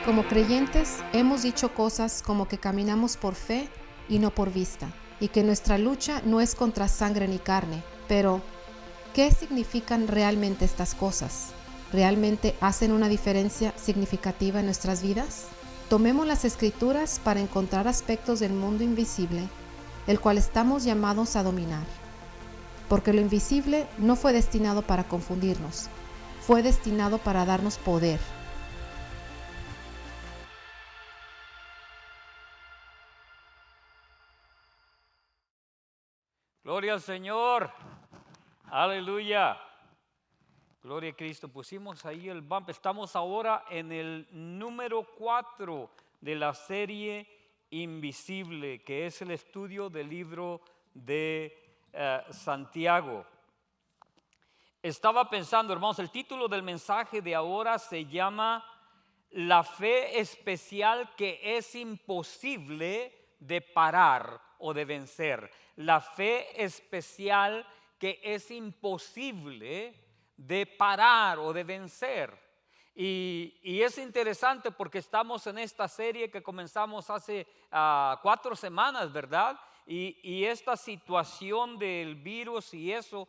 Como creyentes, hemos dicho cosas como que caminamos por fe y no por vista, y que nuestra lucha no es contra sangre ni carne. Pero, ¿qué significan realmente estas cosas? ¿Realmente hacen una diferencia significativa en nuestras vidas? Tomemos las Escrituras para encontrar aspectos del mundo invisible, el cual estamos llamados a dominar. Porque lo invisible no fue destinado para confundirnos, fue destinado para darnos poder. Gloria al Señor, aleluya, gloria a Cristo. Pusimos ahí el bump, estamos ahora en el número 4 de la serie Invisible, que es el estudio del libro de Santiago. Estaba pensando, hermanos, el título del mensaje de ahora se llama La fe especial que es imposible de parar o de vencer. La fe especial que es imposible de parar o de vencer. Y es interesante porque estamos en esta serie que comenzamos hace 4 semanas, ¿verdad? Y esta situación del virus y eso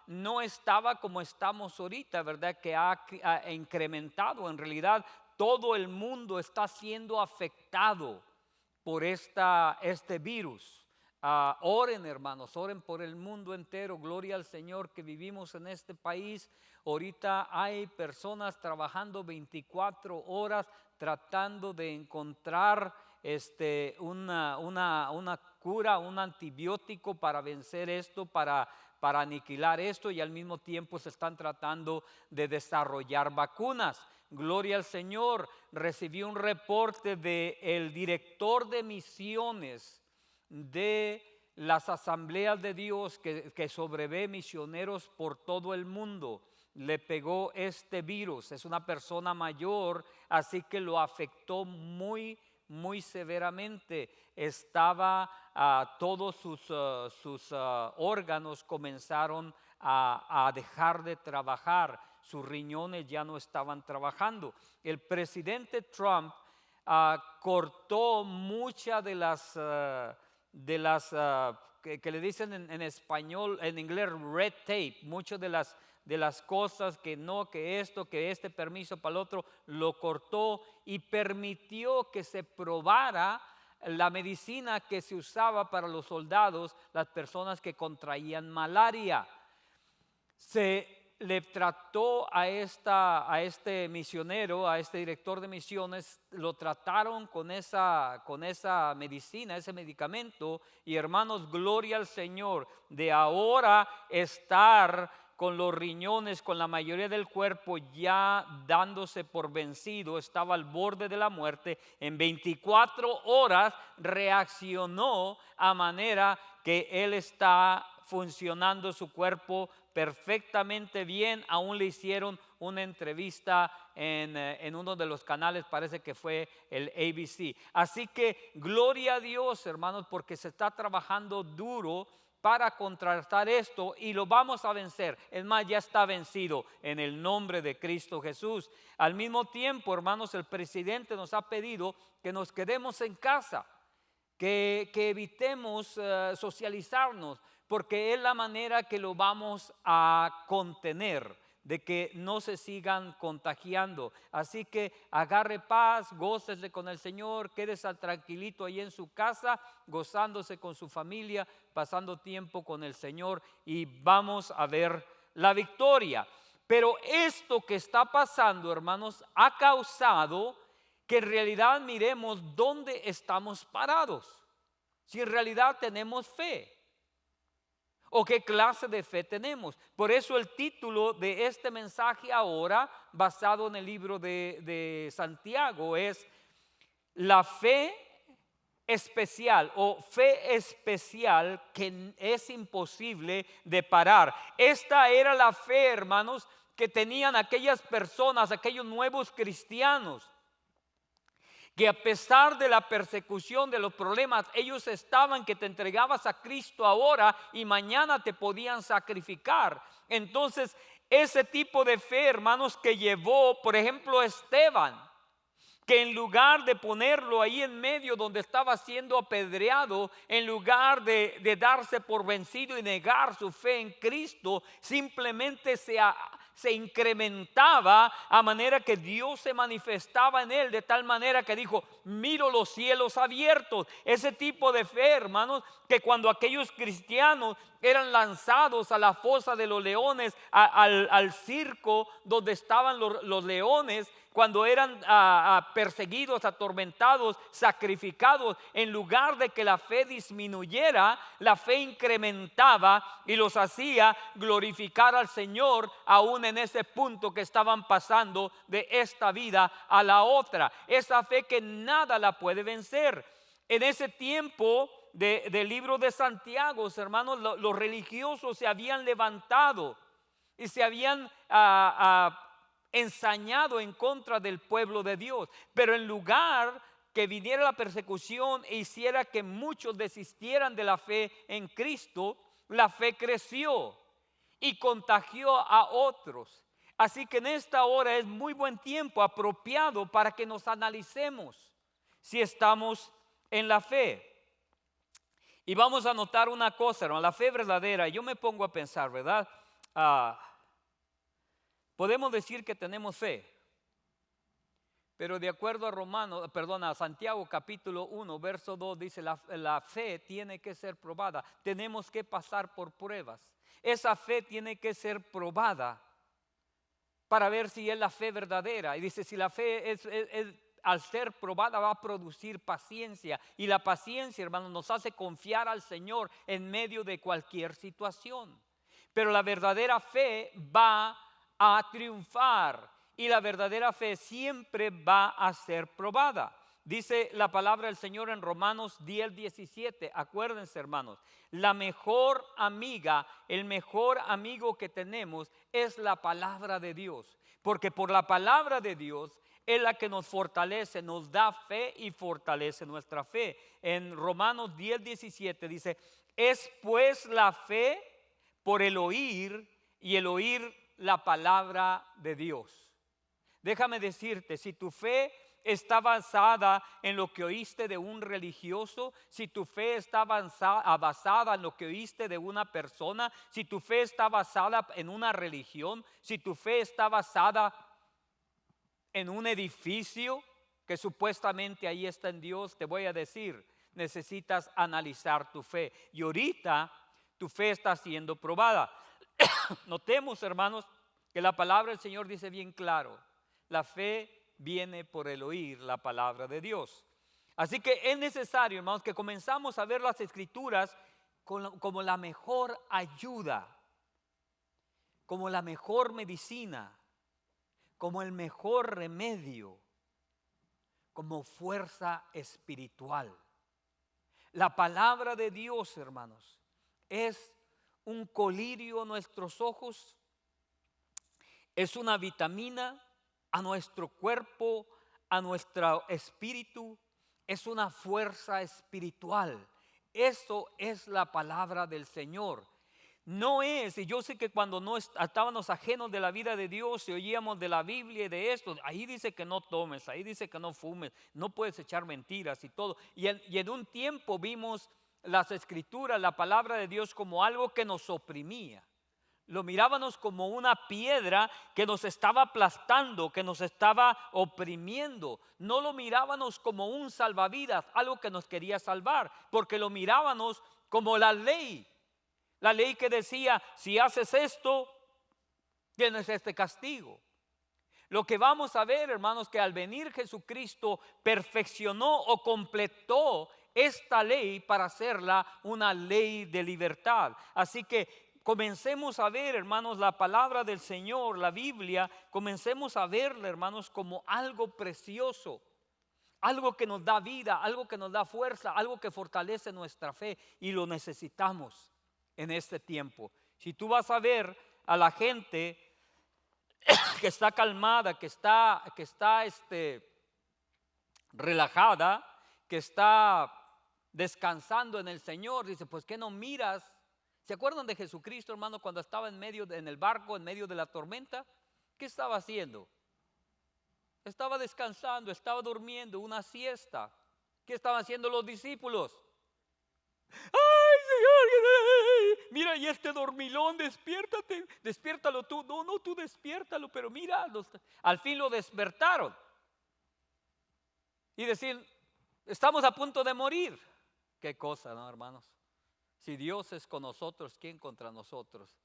no estaba como estamos ahorita, ¿verdad? Que ha incrementado. En realidad todo el mundo está siendo afectado por este virus. Oren, hermanos, oren por el mundo entero. Gloria al Señor que vivimos en este país. Ahorita hay personas trabajando 24 horas tratando de encontrar una cura, un antibiótico para vencer esto, para aniquilar esto, y al mismo tiempo se están tratando de desarrollar vacunas. Gloria al Señor. Recibí un reporte del director de misiones de las asambleas de Dios que sobrevé misioneros por todo el mundo. Le pegó este virus. Es una persona mayor, así que lo afectó muy severamente. Estaba todos sus órganos comenzaron a dejar de trabajar. Sus riñones ya no estaban trabajando. El presidente Trump cortó muchas de las que le dicen en español, en inglés red tape, muchas de las cosas que no, que esto, que este permiso para el otro, lo cortó y permitió que se probara la medicina que se usaba para los soldados, las personas que contraían malaria. Se le trató a este misionero, a este director de misiones, lo trataron con esa medicina, ese medicamento, y hermanos, gloria al Señor, de ahora estar con los riñones, con la mayoría del cuerpo ya dándose por vencido, estaba al borde de la muerte. En 24 horas reaccionó a manera que él está funcionando su cuerpo perfectamente bien. Aún le hicieron una entrevista en uno de los canales, parece que fue el ABC. Así que gloria a Dios, hermanos, porque se está trabajando duro para contrarrestar esto y lo vamos a vencer. Es más, ya está vencido en el nombre de Cristo Jesús. Al mismo tiempo, hermanos, el presidente nos ha pedido que nos quedemos en casa, que evitemos socializarnos, porque es la manera que lo vamos a contener, de que no se sigan contagiando. Así que agarre paz, gócese con el Señor, quédese tranquilito ahí en su casa, gozándose con su familia, pasando tiempo con el Señor, y vamos a ver la victoria. Pero esto que está pasando, hermanos, ha causado que en realidad miremos dónde estamos parados. Si en realidad tenemos fe o qué clase de fe tenemos. Por eso el título de este mensaje ahora, basado en el libro de Santiago, es La fe especial o fe especial que es imposible de parar. Esta era la fe, hermanos, que tenían aquellas personas, aquellos nuevos cristianos, que a pesar de la persecución, de los problemas, ellos estaban que te entregabas a Cristo ahora y mañana te podían sacrificar. Entonces, ese tipo de fe, hermanos, que llevó, por ejemplo, Esteban, que en lugar de ponerlo ahí en medio donde estaba siendo apedreado, en lugar de darse por vencido y negar su fe en Cristo, simplemente se incrementaba a manera que Dios se manifestaba en él, de tal manera que dijo: miro los cielos abiertos. Ese tipo de fe, hermanos, que cuando aquellos cristianos eran lanzados a la fosa de los leones, al circo donde estaban los leones, cuando eran perseguidos, atormentados, sacrificados, en lugar de que la fe disminuyera, la fe incrementaba y los hacía glorificar al Señor aún en ese punto que estaban pasando de esta vida a la otra. Esa fe que nada la puede vencer. En ese tiempo del libro de Santiago, hermanos, los religiosos se habían levantado y se habían ensañado en contra del pueblo de Dios. Pero en lugar que viniera la persecución e hiciera que muchos desistieran de la fe en Cristo, la fe creció y contagió a otros. Así que en esta hora es muy buen tiempo apropiado para que nos analicemos si estamos en la fe. Y vamos a notar una cosa, hermano, la fe verdadera. Yo me pongo a pensar, ¿verdad? Podemos decir que tenemos fe, pero de acuerdo a Santiago capítulo 1, verso 2, dice la fe tiene que ser probada. Tenemos que pasar por pruebas. Esa fe tiene que ser probada para ver si es la fe verdadera. Y dice, si la fe al ser probada va a producir paciencia. Y la paciencia, hermanos, nos hace confiar al Señor en medio de cualquier situación. Pero la verdadera fe va a triunfar y la verdadera fe siempre va a ser probada. Dice la palabra del Señor en Romanos 10:17. Acuérdense, hermanos, la mejor amiga, el mejor amigo que tenemos es la palabra de Dios, porque por la palabra de Dios es la que nos fortalece, nos da fe y fortalece nuestra fe. En Romanos 10:17 dice: es pues la fe por el oír, y el oír la palabra de Dios. Déjame decirte, si tu fe está basada en lo que oíste de un religioso, si tu fe está basada en lo que oíste de una persona, si tu fe está basada en una religión, si tu fe está basada en un edificio que supuestamente ahí está en Dios, te voy a decir, necesitas analizar tu fe. Y ahorita tu fe está siendo probada. Notemos, hermanos, que la palabra del Señor dice bien claro: la fe viene por el oír la palabra de Dios. Así que es necesario, hermanos, que comenzamos a ver las Escrituras como la mejor ayuda, como la mejor medicina, como el mejor remedio, como fuerza espiritual. La palabra de Dios, hermanos, es un colirio a nuestros ojos, es una vitamina a nuestro cuerpo, a nuestro espíritu, es una fuerza espiritual. Eso es la palabra del Señor. No es, y yo sé que cuando no estábamos ajenos de la vida de Dios y oíamos de la Biblia y de esto, ahí dice que no tomes, ahí dice que no fumes, no puedes echar mentiras y todo. Y en un tiempo vimos las Escrituras, la palabra de Dios, como algo que nos oprimía. Lo mirábamos como una piedra que nos estaba aplastando, que nos estaba oprimiendo. No lo mirábamos como un salvavidas, algo que nos quería salvar, porque lo mirábamos como la ley. La ley que decía, si haces esto, tienes este castigo. Lo que vamos a ver, hermanos, que al venir Jesucristo perfeccionó o completó esta ley para hacerla una ley de libertad. Así que comencemos a ver, hermanos, la palabra del Señor, la Biblia, comencemos a verla, hermanos, como algo precioso, algo que nos da vida, algo que nos da fuerza, algo que fortalece nuestra fe, y lo necesitamos en este tiempo. Si tú vas a ver a la gente que está calmada, que está relajada, que está descansando en el Señor, dice, pues ¿qué no miras? ¿Se acuerdan de Jesucristo, hermano, cuando estaba en el barco, en medio de la tormenta? ¿Qué estaba haciendo? estaba descansando, estaba durmiendo, una siesta. ¿Qué estaban haciendo los discípulos? ¡Ay, Señor! Mira, y este dormilón, despiértate, despiértalo tú. No, no, tú despiértalo, pero mira, al fin lo despertaron. Y decir, estamos a punto de morir. Qué cosa, ¿no, hermanos? Si Dios es con nosotros, ¿quién contra nosotros?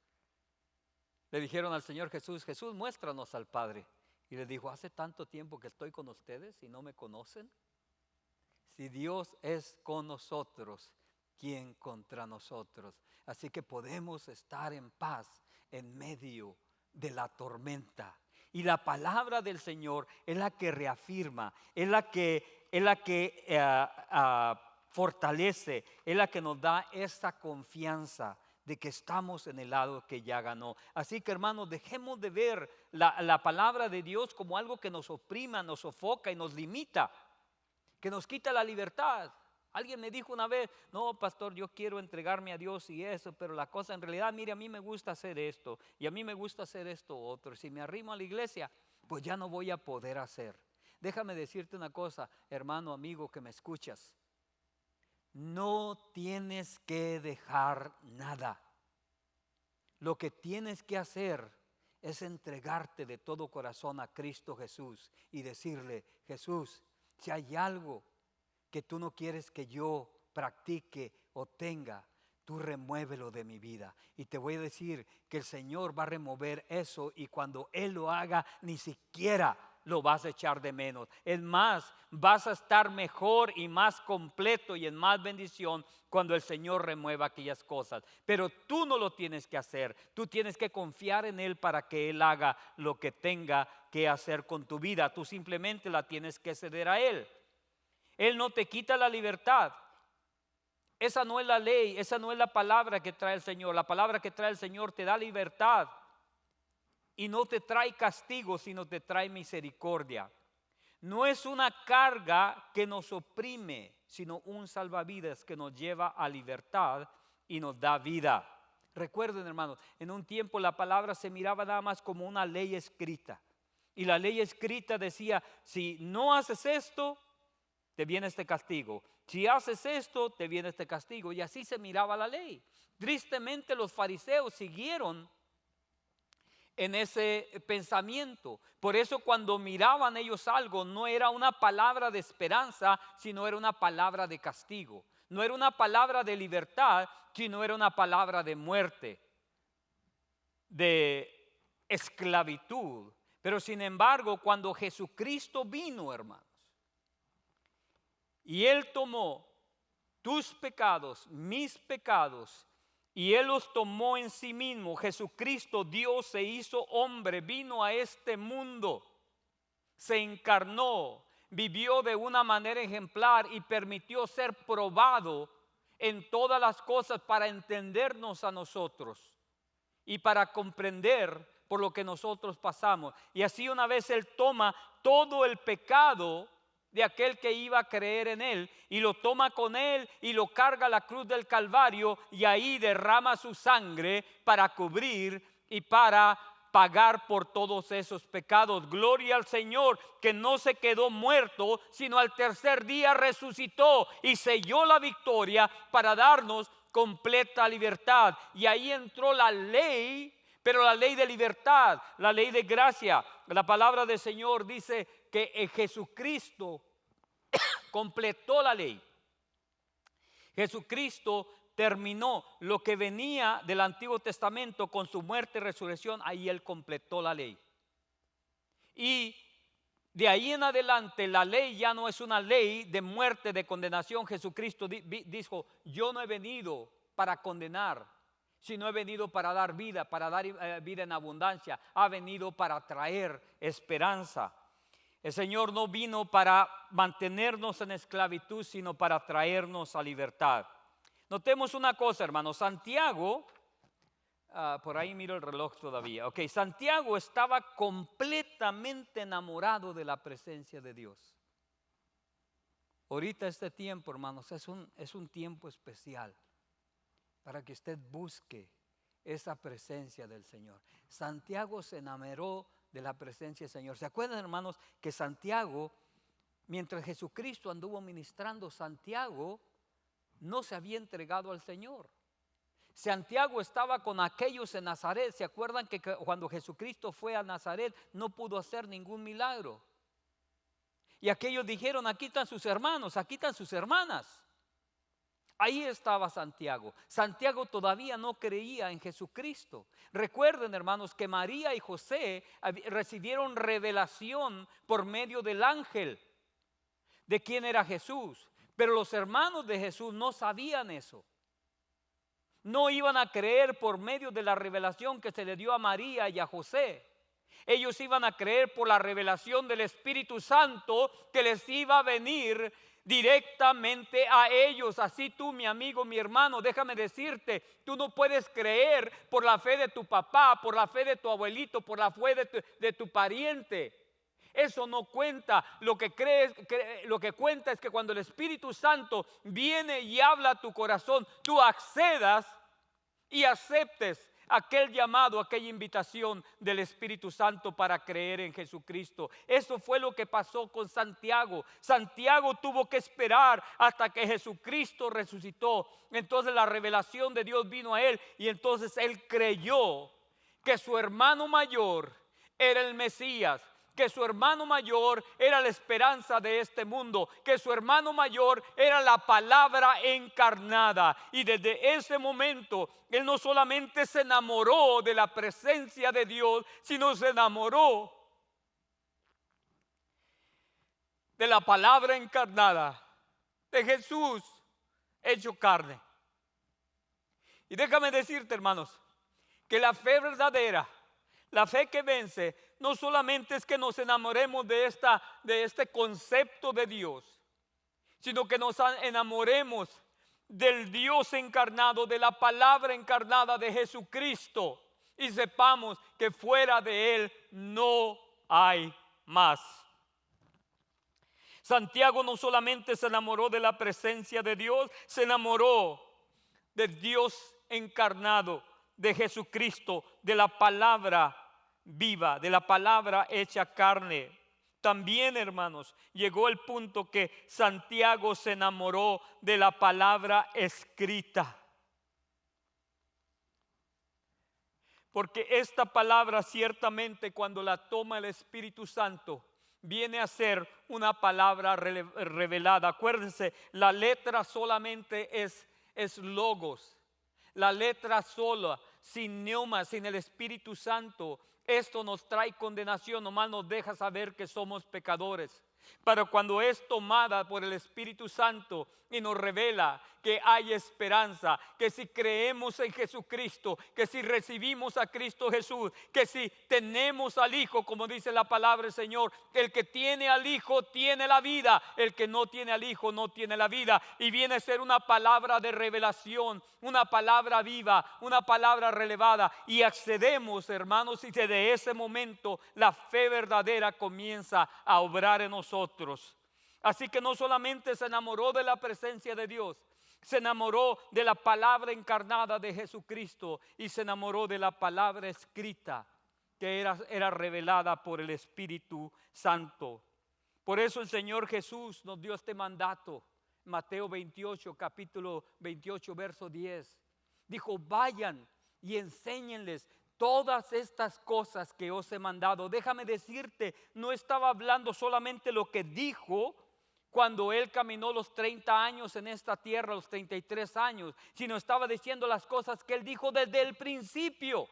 Le dijeron al Señor Jesús, Jesús, muéstranos al Padre. Y le dijo, hace tanto tiempo que estoy con ustedes y no me conocen. Si Dios es con nosotros, ¿quién contra nosotros? Así que podemos estar en paz en medio de la tormenta. Y la palabra del Señor es la que reafirma, es la que fortalece, es la que nos da esa confianza de que estamos en el lado que ya ganó. Así que, hermanos, dejemos de ver la palabra de Dios como algo que nos oprima, nos sofoca y nos limita, que nos quita la libertad. Alguien me dijo una vez, no, pastor, yo quiero entregarme a Dios y eso, pero la cosa en realidad, mire, a mí me gusta hacer esto y a mí me gusta hacer esto otro. Si me arrimo a la iglesia, pues ya no voy a poder hacer. Déjame decirte una cosa, hermano, amigo que me escuchas. No tienes que dejar nada. Lo que tienes que hacer es entregarte de todo corazón a Cristo Jesús y decirle, Jesús, si hay algo que tú no quieres que yo practique o tenga, tú remuévelo de mi vida. Y te voy a decir que el Señor va a remover eso y cuando Él lo haga, ni siquiera lo vas a echar de menos. Es más, vas a estar mejor y más completo y en más bendición cuando el Señor remueva aquellas cosas. Pero tú no lo tienes que hacer. Tú tienes que confiar en Él para que Él haga lo que tenga que hacer con tu vida. Tú simplemente la tienes que ceder a Él. Él no te quita la libertad. Esa no es la ley, esa no es la palabra que trae el Señor. La palabra que trae el Señor te da libertad y no te trae castigo, sino te trae misericordia. No es una carga que nos oprime, sino un salvavidas que nos lleva a libertad y nos da vida. Recuerden, hermanos, en un tiempo la palabra se miraba nada más como una ley escrita. Y la ley escrita decía, si no haces esto, te viene este castigo. Si haces esto, te viene este castigo. Y así se miraba la ley. Tristemente los fariseos siguieron en ese pensamiento. Por eso cuando miraban ellos algo, no era una palabra de esperanza, sino era una palabra de castigo. No era una palabra de libertad, sino era una palabra de muerte, de esclavitud. Pero sin embargo, cuando Jesucristo vino, hermanos, y Él tomó tus pecados, mis pecados, y Él los tomó en sí mismo. Jesucristo, Dios, se hizo hombre, vino a este mundo, se encarnó, vivió de una manera ejemplar y permitió ser probado en todas las cosas para entendernos a nosotros y para comprender por lo que nosotros pasamos. Y así una vez Él toma todo el pecado de aquel que iba a creer en Él y lo toma con Él y lo carga a la cruz del Calvario y ahí derrama su sangre para cubrir y para pagar por todos esos pecados. Gloria al Señor, que no se quedó muerto, sino al tercer día resucitó y selló la victoria para darnos completa libertad. Y ahí entró la ley, pero la ley de libertad, la ley de gracia. La palabra del Señor dice que Jesucristo completó la ley. Jesucristo terminó lo que venía del Antiguo Testamento con su muerte y resurrección. Ahí Él completó la ley. Y de ahí en adelante la ley ya no es una ley de muerte, de condenación. Jesucristo dijo, yo no he venido para condenar, sino he venido para dar vida, para dar vida en abundancia. Ha venido para traer esperanza. El Señor no vino para mantenernos en esclavitud, sino para traernos a libertad. Notemos una cosa, hermanos. Santiago, por ahí miro el reloj todavía. Ok, Santiago estaba completamente enamorado de la presencia de Dios. Ahorita este tiempo, hermanos, es un tiempo especial para que usted busque esa presencia del Señor. Santiago se enamoró de la presencia del Señor. ¿Se acuerdan, hermanos, que Santiago, mientras Jesucristo anduvo ministrando, Santiago no se había entregado al Señor? Santiago estaba con aquellos en Nazaret. ¿Se acuerdan que cuando Jesucristo fue a Nazaret no pudo hacer ningún milagro? Y aquellos dijeron, aquí están sus hermanos, aquí están sus hermanas. Ahí estaba Santiago. Santiago todavía no creía en Jesucristo. Recuerden, hermanos, que María y José recibieron revelación por medio del ángel de quién era Jesús. Pero los hermanos de Jesús no sabían eso. No iban a creer por medio de la revelación que se le dio a María y a José. Ellos iban a creer por la revelación del Espíritu Santo que les iba a venir directamente a ellos. Así tú, mi amigo, mi hermano, déjame decirte, tú no puedes creer por la fe de tu papá, por la fe de tu abuelito, por la fe de tu pariente. Eso no cuenta. Lo que cuenta es que cuando el Espíritu Santo viene y habla a tu corazón, tú accedas y aceptes aquel llamado, aquella invitación del Espíritu Santo para creer en Jesucristo. Eso fue lo que pasó con Santiago. Santiago tuvo que esperar hasta que Jesucristo resucitó. Entonces la revelación de Dios vino a él y entonces él creyó que su hermano mayor era el Mesías, que su hermano mayor era la esperanza de este mundo, que su hermano mayor era la palabra encarnada. Y desde ese momento, él no solamente se enamoró de la presencia de Dios, sino se enamoró de la palabra encarnada, de Jesús hecho carne. Y déjame decirte, hermanos, que la fe verdadera, la fe que vence, no solamente es que nos enamoremos de este concepto de Dios, sino que nos enamoremos del Dios encarnado, de la palabra encarnada de Jesucristo, y sepamos que fuera de Él no hay más. Santiago no solamente se enamoró de la presencia de Dios, se enamoró del Dios encarnado, de Jesucristo, de la palabra viva, de la palabra hecha carne. También, hermanos, llegó el punto que Santiago se enamoró de la palabra escrita. Porque esta palabra ciertamente cuando la toma el Espíritu Santo viene a ser una palabra revelada. Acuérdense, la letra solamente es logos. La letra sola, sin neuma, sin el Espíritu Santo, esto nos trae condenación, nomás nos deja saber que somos pecadores. Pero cuando es tomada por el Espíritu Santo y nos revela que hay esperanza, que si creemos en Jesucristo, que si recibimos a Cristo Jesús, que si tenemos al Hijo, como dice la palabra del Señor, el que tiene al Hijo tiene la vida, el que no tiene al Hijo no tiene la vida. Y viene a ser una palabra de revelación, una palabra viva, una palabra relevada. Y accedemos, hermanos, y desde ese momento la fe verdadera comienza a obrar en nosotros. Así que no solamente se enamoró de la presencia de Dios, se enamoró de la palabra encarnada de Jesucristo y se enamoró de la palabra escrita que era revelada por el Espíritu Santo. Por eso el Señor Jesús nos dio este mandato. Mateo 28, capítulo 28, verso 10. Dijo, vayan y enséñenles todas estas cosas que os he mandado. Déjame decirte, no estaba hablando solamente lo que dijo cuando Él caminó los 30 años en esta tierra, los 33 años, sino estaba diciendo las cosas que Él dijo desde el principio.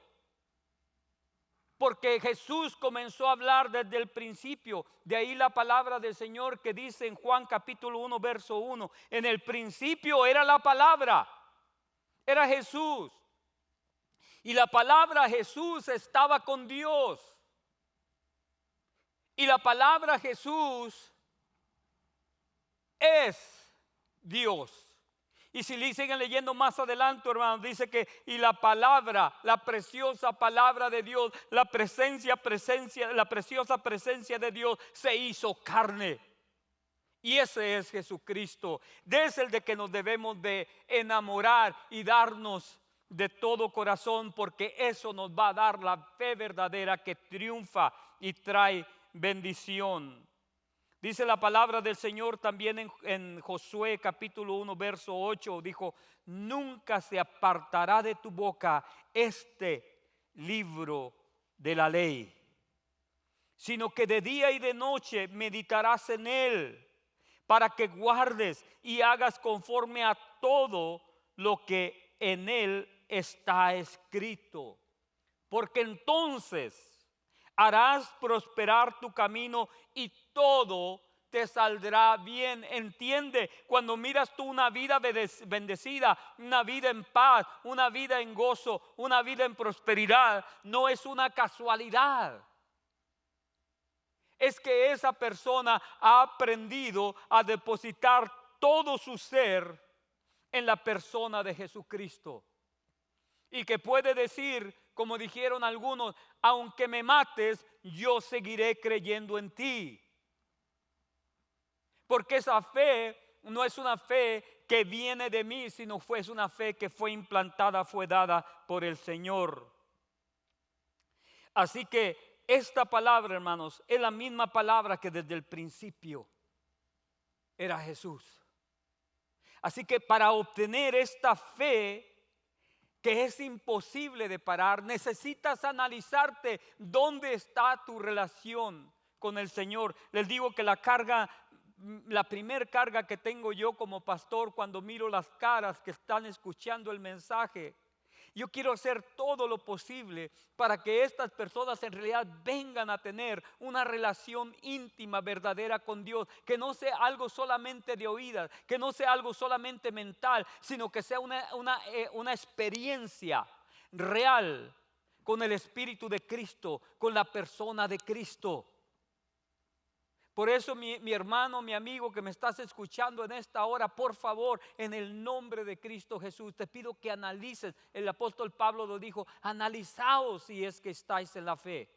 Porque Jesús comenzó a hablar desde el principio. De ahí la palabra del Señor que dice en Juan capítulo 1, verso 1. En el principio era la palabra, era Jesús. Y la palabra Jesús estaba con Dios. Y la palabra Jesús es Dios. Y si le siguen leyendo más adelante, hermanos, dice que y la palabra, la preciosa palabra de Dios, la preciosa presencia de Dios se hizo carne. Y ese es Jesucristo. Es el de que nos debemos de enamorar y darnos de todo corazón, porque eso nos va a dar la fe verdadera que triunfa y trae bendición. Dice la palabra del Señor también en Josué capítulo 1 verso 8, dijo: nunca se apartará de tu boca este libro de la ley, sino que de día y de noche meditarás en él, para que guardes y hagas conforme a todo lo que en él está escrito. Porque entonces harás prosperar tu camino y todo te saldrá bien. Entiende, cuando miras tú una vida bendecida, una vida en paz, una vida en gozo, una vida en prosperidad, no es una casualidad. Es que esa persona ha aprendido a depositar todo su ser en la persona de Jesucristo. Y que puede decir, como dijeron algunos: aunque me mates, yo seguiré creyendo en ti. Porque esa fe no es una fe que viene de mí, sino es una fe que fue implantada, fue dada por el Señor. Así que esta palabra, hermanos, es la misma palabra que desde el principio era Jesús. Así que para obtener esta fe que es imposible de parar, necesitas analizarte dónde está tu relación con el Señor. Les digo que la primer carga que tengo yo como pastor, cuando miro las caras que están escuchando el mensaje, yo quiero hacer todo lo posible para que estas personas en realidad vengan a tener una relación íntima, verdadera con Dios. Que no sea algo solamente de oídas, que no sea algo solamente mental, sino que sea una experiencia real con el Espíritu de Cristo, con la persona de Cristo. Por eso mi hermano, mi amigo que me estás escuchando en esta hora, por favor, en el nombre de Cristo Jesús, te pido que analices. El apóstol Pablo lo dijo: analizaos si es que estáis en la fe.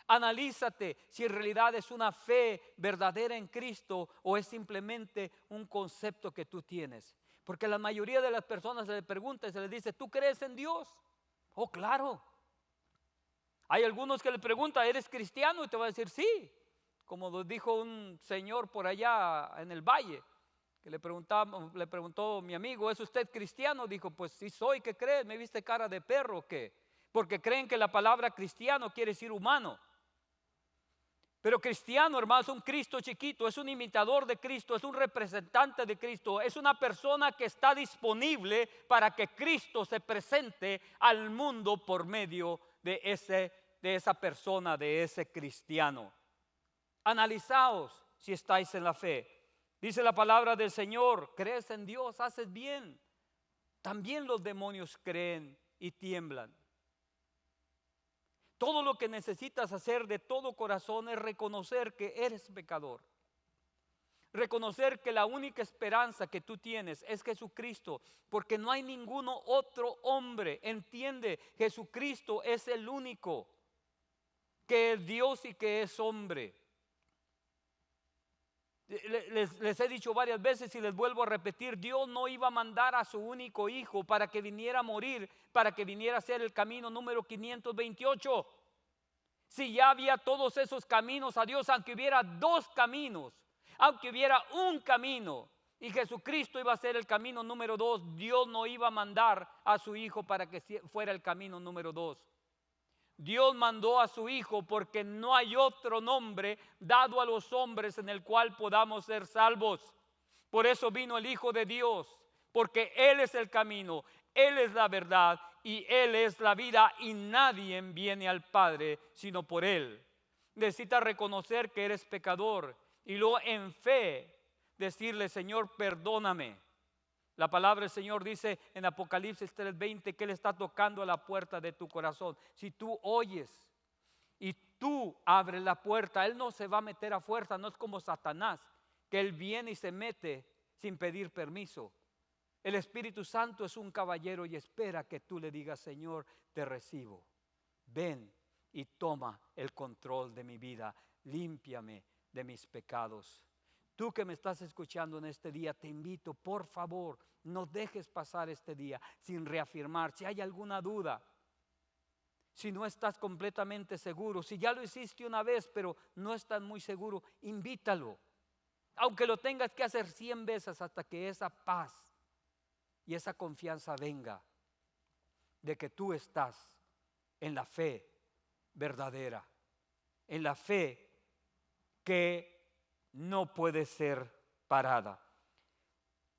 Analízate si en realidad es una fe verdadera en Cristo o es simplemente un concepto que tú tienes. Porque la mayoría de las personas se les pregunta y se les dice: ¿tú crees en Dios? Oh, claro. Hay algunos que le preguntan: ¿eres cristiano? Y te va a decir: sí. Como lo dijo un señor por allá en el valle, que le preguntó mi amigo: ¿es usted cristiano? Dijo: pues sí soy. ¿Qué crees? ¿Me viste cara de perro o qué? Porque creen que la palabra cristiano quiere decir humano. Pero cristiano, hermano, es un Cristo chiquito, es un imitador de Cristo, es un representante de Cristo, es una persona que está disponible para que Cristo se presente al mundo por medio de esa persona, de ese cristiano. Analizaos si estáis en la fe. Dice la palabra del Señor: crees en Dios, haces bien. También los demonios creen y tiemblan. Todo lo que necesitas hacer de todo corazón es reconocer que eres pecador. Reconocer que la única esperanza que tú tienes es Jesucristo, porque no hay ninguno otro hombre. Entiende, Jesucristo es el único que es Dios y que es hombre. Les he dicho varias veces y les vuelvo a repetir: Dios no iba a mandar a su único hijo para que viniera a morir, para que viniera a ser el camino número 528. Si ya había todos esos caminos a Dios, aunque hubiera dos caminos, aunque hubiera un camino y Jesucristo iba a ser el camino número 2, Dios no iba a mandar a su hijo para que fuera el camino número 2. Dios mandó a su Hijo porque no hay otro nombre dado a los hombres en el cual podamos ser salvos. Por eso vino el Hijo de Dios, porque Él es el camino, Él es la verdad y Él es la vida, y nadie viene al Padre sino por Él. Necesitas reconocer que eres pecador y luego en fe decirle: Señor, perdóname. La palabra del Señor dice en Apocalipsis 3:20 que Él está tocando a la puerta de tu corazón. Si tú oyes y tú abres la puerta, Él no se va a meter a fuerza. No es como Satanás, que Él viene y se mete sin pedir permiso. El Espíritu Santo es un caballero y espera que tú le digas: Señor, te recibo. Ven y toma el control de mi vida. Límpiame de mis pecados. Tú que me estás escuchando en este día, te invito, por favor, no dejes pasar este día sin reafirmar. Si hay alguna duda, si no estás completamente seguro, si ya lo hiciste una vez pero no estás muy seguro, invítalo. Aunque lo tengas que hacer 100 veces hasta que esa paz y esa confianza venga de que tú estás en la fe verdadera, en la fe que no puede ser parada.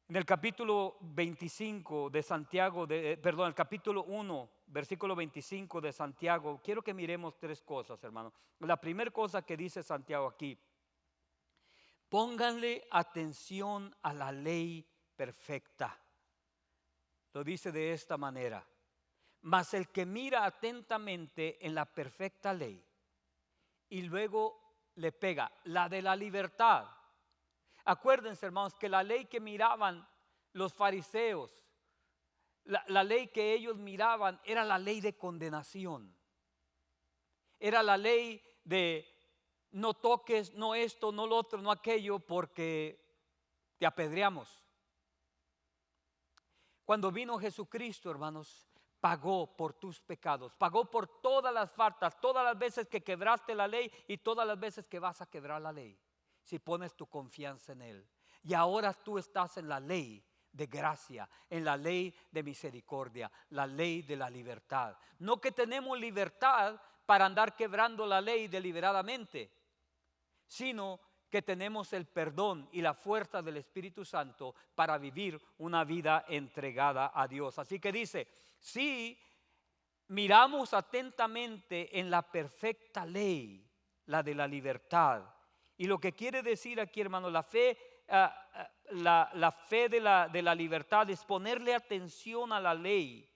En el capítulo 25 de Santiago, el capítulo 1, versículo 25 de Santiago, quiero que miremos 3 cosas, hermano. La primera cosa que dice Santiago aquí: pónganle atención a la ley perfecta. Lo dice de esta manera: mas el que mira atentamente en la perfecta ley y luego le pega, la de la libertad. Acuérdense, hermanos, que la ley que miraban los fariseos, la ley que ellos miraban era la ley de condenación. Era la ley de no toques, no esto, no lo otro, no aquello, porque te apedreamos. Cuando vino Jesucristo, hermanos, pagó por tus pecados, pagó por todas las faltas, todas las veces que quebraste la ley y todas las veces que vas a quebrar la ley, si pones tu confianza en Él. Y ahora tú estás en la ley de gracia, en la ley de misericordia, la ley de la libertad. No que tenemos libertad para andar quebrando la ley deliberadamente, sino que tenemos el perdón y la fuerza del Espíritu Santo para vivir una vida entregada a Dios. Así que dice, si miramos atentamente en la perfecta ley, la de la libertad, y lo que quiere decir aquí, hermano, la fe, la fe de la libertad es ponerle atención a la ley,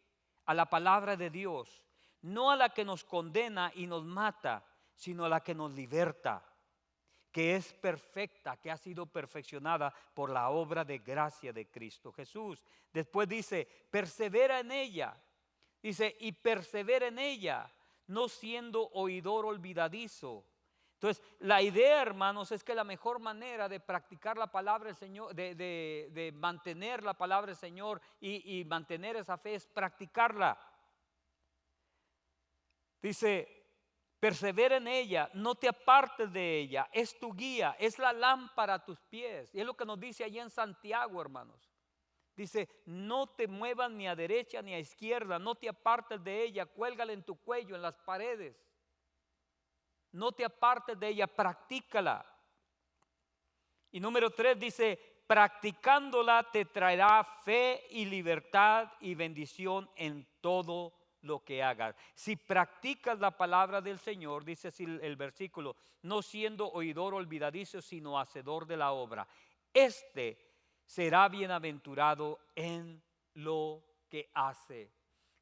a la palabra de Dios, no a la que nos condena y nos mata, sino a la que nos liberta, que es perfecta, que ha sido perfeccionada por la obra de gracia de Cristo Jesús. Después dice, persevera en ella. Dice, y persevera en ella, no siendo oidor olvidadizo. Entonces, la idea, hermanos, es que la mejor manera de practicar la palabra del Señor, de mantener la palabra del Señor y mantener esa fe es practicarla. Dice, persevera en ella, no te apartes de ella, es tu guía, es la lámpara a tus pies. Y es lo que nos dice allí en Santiago, hermanos. Dice, no te muevas ni a derecha ni a izquierda, no te apartes de ella, cuélgala en tu cuello, en las paredes. No te apartes de ella, practícala. Y número 3 dice, practicándola te traerá fe y libertad y bendición en todo lo que hagas. Si practicas la palabra del Señor, dice así el versículo, no siendo oidor olvidadizo, sino hacedor de la obra, este será bienaventurado en lo que hace.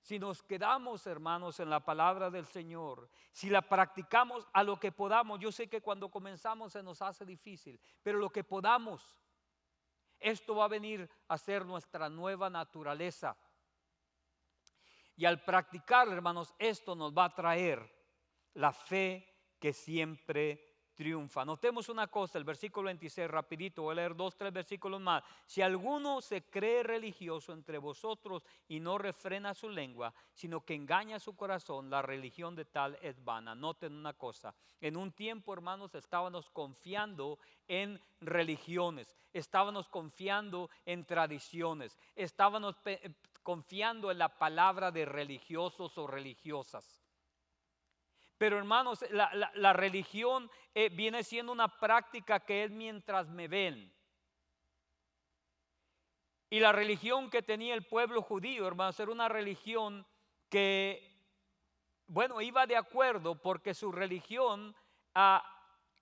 Si nos quedamos, hermanos, en la palabra del Señor, si la practicamos a lo que podamos, yo sé que cuando comenzamos se nos hace difícil, pero lo que podamos, esto va a venir a ser nuestra nueva naturaleza. Y al practicar, hermanos, esto nos va a traer la fe que siempre triunfa. Notemos una cosa, el versículo 26, rapidito, voy a leer 2, 3 versículos más. Si alguno se cree religioso entre vosotros y no refrena su lengua, sino que engaña su corazón, la religión de tal es vana. Noten una cosa, en un tiempo, hermanos, estábamos confiando en religiones, estábamos confiando en tradiciones, estábamos confiando en la palabra de religiosos o religiosas. Pero hermanos, la religión viene siendo una práctica que es mientras me ven. Y la religión que tenía el pueblo judío, hermanos, era una religión que, bueno, iba de acuerdo porque su religión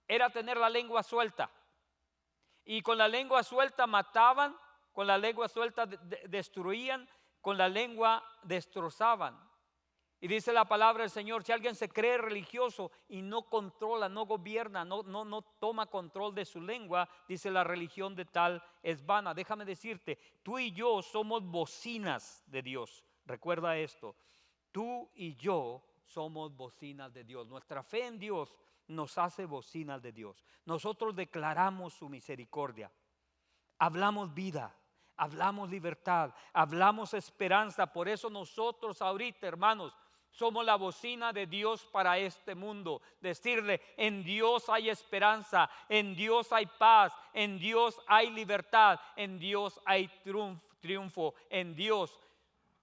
era tener la lengua suelta. Y con la lengua suelta mataban, con la lengua suelta destruían, con la lengua destrozaban. Y dice la palabra del Señor, si alguien se cree religioso y no controla, no gobierna, no toma control de su lengua, dice la religión de tal es vana. Déjame decirte, tú y yo somos bocinas de Dios. Recuerda esto, tú y yo somos bocinas de Dios. Nuestra fe en Dios nos hace bocinas de Dios. Nosotros declaramos su misericordia. Hablamos vida, hablamos libertad, hablamos esperanza. Por eso nosotros ahorita, hermanos, somos la bocina de Dios para este mundo. Decirle, en Dios hay esperanza, en Dios hay paz, en Dios hay libertad, en Dios hay triunfo, en Dios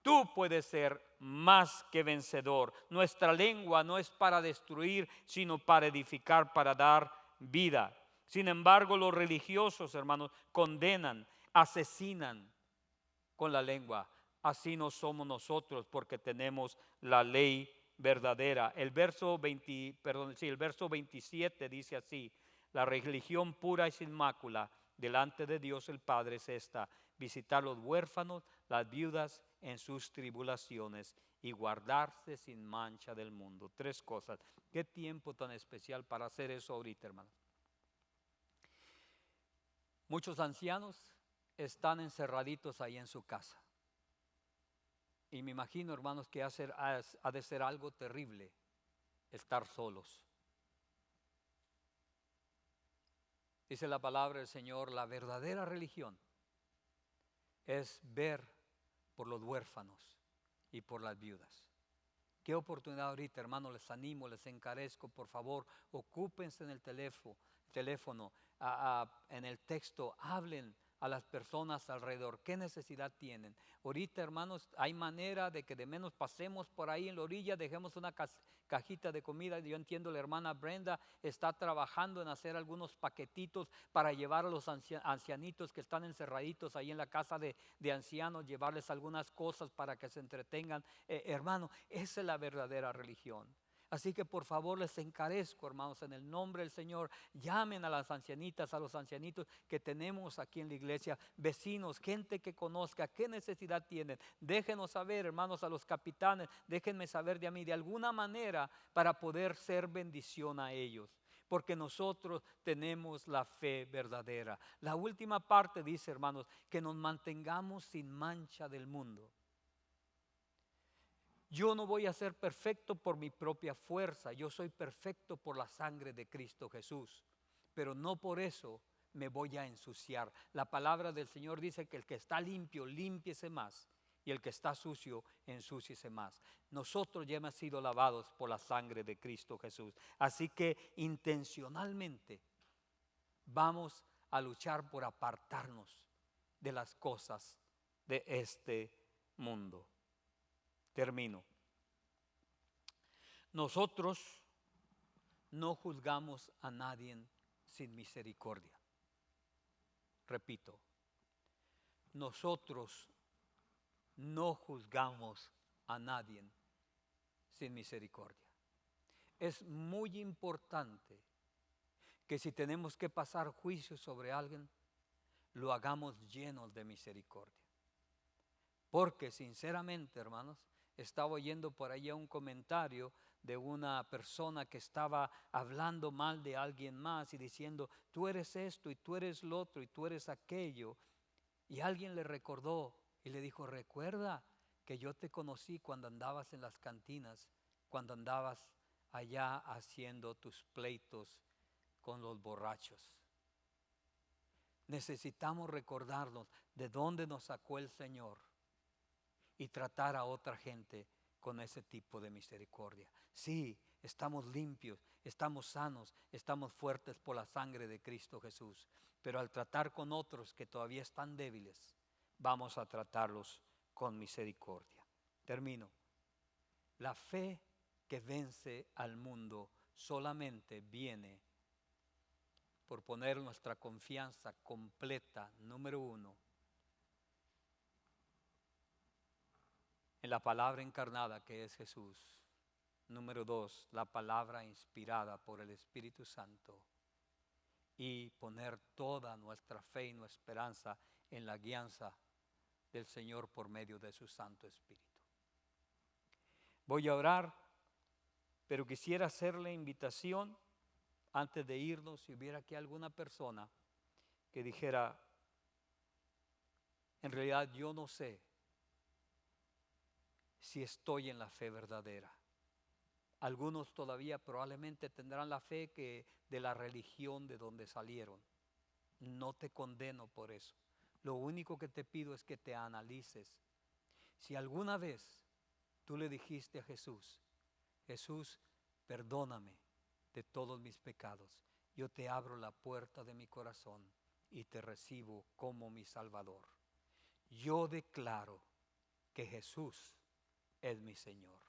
tú puedes ser más que vencedor. Nuestra lengua no es para destruir, sino para edificar, para dar vida. Sin embargo, los religiosos, hermanos, condenan, asesinan con la lengua. Así no somos nosotros, porque tenemos la ley verdadera. El verso 27 dice así: la religión pura y sin mácula delante de Dios el Padre es esta: visitar los huérfanos, las viudas en sus tribulaciones y guardarse sin mancha del mundo. Tres cosas. Qué tiempo tan especial para hacer eso ahorita, hermanos. Muchos ancianos están encerraditos ahí en su casa. Y me imagino, hermanos, que ha de ser algo terrible estar solos. Dice la palabra del Señor, la verdadera religión es ver por los huérfanos y por las viudas. Qué oportunidad ahorita, hermanos, les animo, les encarezco, por favor, ocúpense en el teléfono, en el texto, hablen a las personas alrededor, qué necesidad tienen. Ahorita, hermanos, hay manera de que de menos pasemos por ahí en la orilla, dejemos una cajita de comida. Yo entiendo, la hermana Brenda está trabajando en hacer algunos paquetitos para llevar a los ancianitos que están encerraditos ahí en la casa de ancianos, llevarles algunas cosas para que se entretengan. Hermano, esa es la verdadera religión. Así que por favor les encarezco, hermanos, en el nombre del Señor, llamen a las ancianitas, a los ancianitos que tenemos aquí en la iglesia, vecinos, gente que conozca qué necesidad tienen. Déjenos saber, hermanos, a los capitanes, déjenme saber de a mí, de alguna manera, para poder ser bendición a ellos. Porque nosotros tenemos la fe verdadera. La última parte dice, hermanos, que nos mantengamos sin mancha del mundo. Yo no voy a ser perfecto por mi propia fuerza, yo soy perfecto por la sangre de Cristo Jesús, pero no por eso me voy a ensuciar. La palabra del Señor dice que el que está limpio, límpiese más, y el que está sucio, ensúciese más. Nosotros ya hemos sido lavados por la sangre de Cristo Jesús, así que intencionalmente vamos a luchar por apartarnos de las cosas de este mundo. Termino. Nosotros no juzgamos a nadie sin misericordia. Repito, nosotros no juzgamos a nadie sin misericordia. Es muy importante que si tenemos que pasar juicio sobre alguien, lo hagamos llenos de misericordia. Porque sinceramente, hermanos, estaba oyendo por allá un comentario de una persona que estaba hablando mal de alguien más y diciendo, tú eres esto y tú eres lo otro y tú eres aquello. Y alguien le recordó y le dijo, recuerda que yo te conocí cuando andabas en las cantinas, cuando andabas allá haciendo tus pleitos con los borrachos. Necesitamos recordarnos de dónde nos sacó el Señor y tratar a otra gente con ese tipo de misericordia. Sí, estamos limpios, estamos sanos, estamos fuertes por la sangre de Cristo Jesús, pero al tratar con otros que todavía están débiles, vamos a tratarlos con misericordia. Termino. La fe que vence al mundo solamente viene por poner nuestra confianza completa, número uno, en la palabra encarnada que es Jesús. Número dos, la palabra inspirada por el Espíritu Santo. Y poner toda nuestra fe y nuestra esperanza en la guianza del Señor por medio de su Santo Espíritu. Voy a orar, pero quisiera hacerle invitación antes de irnos, si hubiera aquí alguna persona que dijera, en realidad yo no sé si estoy en la fe verdadera. Algunos todavía probablemente tendrán la fe que de la religión de donde salieron. No te condeno por eso. Lo único que te pido es que te analices. Si alguna vez tú le dijiste a Jesús, Jesús, perdóname de todos mis pecados, yo te abro la puerta de mi corazón y te recibo como mi Salvador. Yo declaro que Jesús es mi Señor.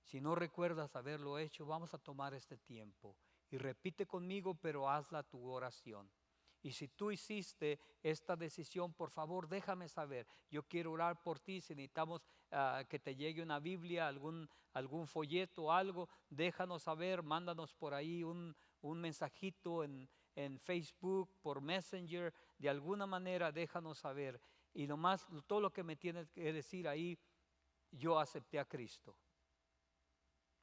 Si no recuerdas haberlo hecho, vamos a tomar este tiempo y repite conmigo, pero hazla tu oración. Y si tú hiciste esta decisión, por favor, déjame saber. Yo quiero orar por ti. Si necesitamos que te llegue una Biblia, algún folleto, algo, déjanos saber. Mándanos por ahí un mensajito en Facebook, por Messenger. De alguna manera, déjanos saber. Y todo lo que me tienes que decir ahí, yo acepté a Cristo.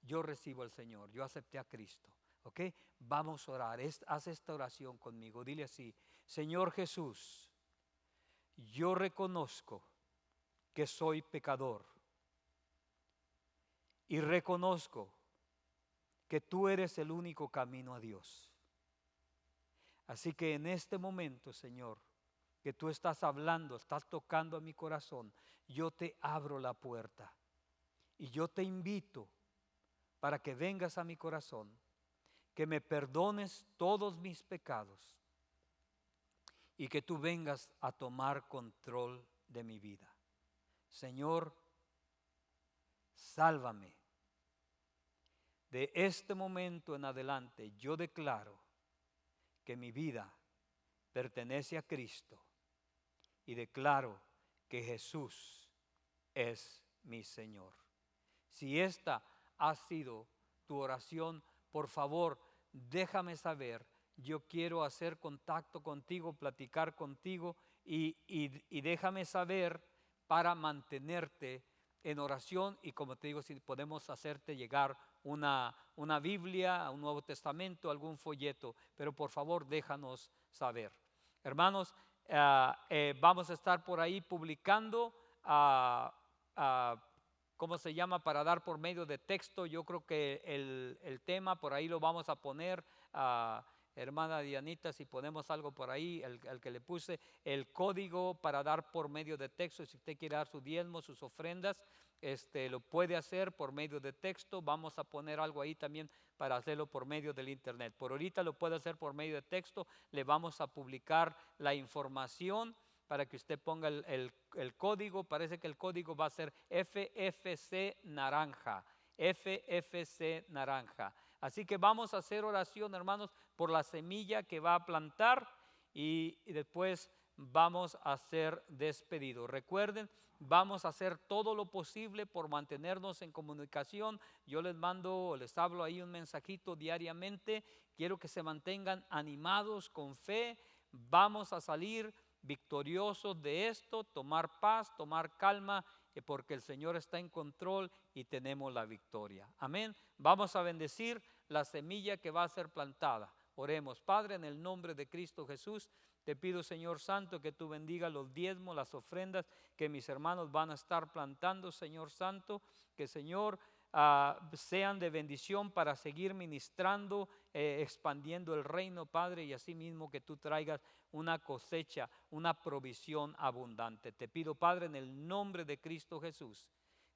Yo recibo al Señor, yo acepté a Cristo. ¿Ok? Vamos a orar. Haz esta oración conmigo. Dile así: Señor Jesús, yo reconozco que soy pecador y reconozco que tú eres el único camino a Dios. Así que en este momento, Señor, que tú estás hablando, estás tocando a mi corazón, yo te abro la puerta y yo te invito para que vengas a mi corazón, que me perdones todos mis pecados y que tú vengas a tomar control de mi vida. Señor, sálvame. De este momento en adelante yo declaro que mi vida pertenece a Cristo y declaro que Jesús es mi Señor. Si esta ha sido tu oración, por favor, déjame saber. Yo quiero hacer contacto contigo, platicar contigo y déjame saber para mantenerte en oración. Y como te digo, si podemos hacerte llegar una Biblia, un Nuevo Testamento, algún folleto, pero por favor déjanos saber. Hermanos, vamos a estar por ahí publicando ¿cómo se llama? Para dar por medio de texto. Yo creo que el tema por ahí lo vamos a poner, hermana Dianita, si ponemos algo por ahí, el que le puse, el código para dar por medio de texto. Si usted quiere dar su diezmo, sus ofrendas, lo puede hacer por medio de texto. Vamos a poner algo ahí también para hacerlo por medio del internet. Por ahorita lo puede hacer por medio de texto. Le vamos a publicar la información para que usted ponga el código. Parece que el código va a ser FFC naranja, FFC naranja. Así que vamos a hacer oración, hermanos, por la semilla que va a plantar y después vamos a ser despedidos. Recuerden, vamos a hacer todo lo posible por mantenernos en comunicación. Yo les hablo ahí un mensajito diariamente. Quiero que se mantengan animados con fe. Vamos a salir victoriosos de esto, tomar paz, tomar calma, porque el Señor está en control y tenemos la victoria. Amén. Vamos a bendecir la semilla que va a ser plantada. Oremos. Padre, en el nombre de Cristo Jesús, te pido, Señor Santo, que tú bendigas los diezmos, las ofrendas que mis hermanos van a estar plantando, Señor Santo, que Señor sean de bendición para seguir ministrando, expandiendo el reino, Padre, y así mismo que tú traigas una cosecha, una provisión abundante. Te pido, Padre, en el nombre de Cristo Jesús,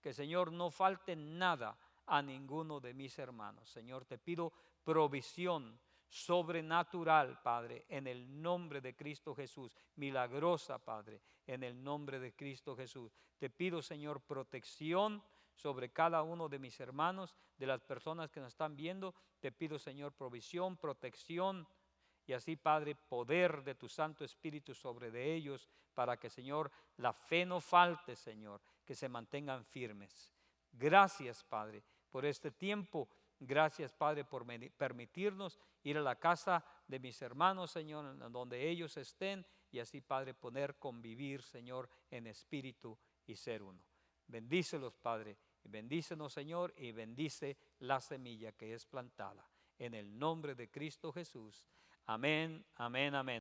que Señor no falte nada a ninguno de mis hermanos. Señor, te pido provisión sobrenatural, Padre, en el nombre de Cristo Jesús, milagrosa, Padre, en el nombre de Cristo Jesús. Te pido, Señor, protección sobre cada uno de mis hermanos, de las personas que nos están viendo. Te pido, Señor, provisión, protección y así, Padre, poder de tu Santo Espíritu sobre de ellos, para que, Señor, la fe no falte, Señor, que se mantengan firmes. Gracias, Padre, por este tiempo. Gracias, Padre, por permitirnos ir a la casa de mis hermanos, Señor, donde ellos estén, y así, Padre, poder convivir, Señor, en espíritu y ser uno. Bendícelos, Padre, y bendícenos, Señor, y bendice la semilla que es plantada. En el nombre de Cristo Jesús. Amén, amén, amén.